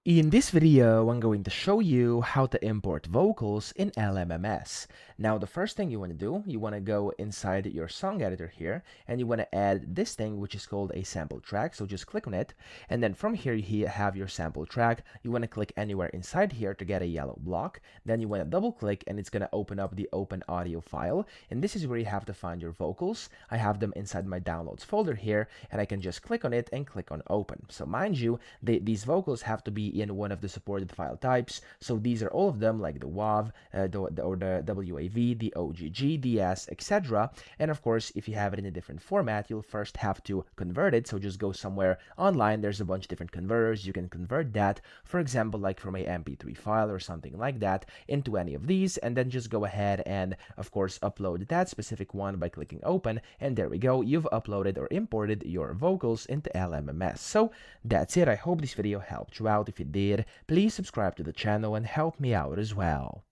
In this video, I'm going to show you how to import vocals in LMMS. Now, the first thing you want to do, you want to go inside your song editor here, and you want to add this thing, which is called a sample track. So just click on it, and then from here, you have your sample track. You want to click anywhere inside here to get a yellow block. Then you want to double click, and it's going to open up the open audio file. And this is where you have to find your vocals. I have them inside my downloads folder here, and I can just click on it and click on open. So mind you, these vocals have to be in one of the supported file types. So these are all of them, like the WAV, or the WAV, the OGG, DS, etc. And of course, if you have it in a different format, you'll first have to convert it. So just go somewhere online. There's a bunch of different converters. You can convert that, for example, like from a MP3 file or something like that, into any of these, and then just go ahead and, of course, upload that specific one by clicking open. And there we go. You've uploaded or imported your vocals into LMMS. So that's it. I hope this video helped you out. If it did, please subscribe to the channel and help me out as well.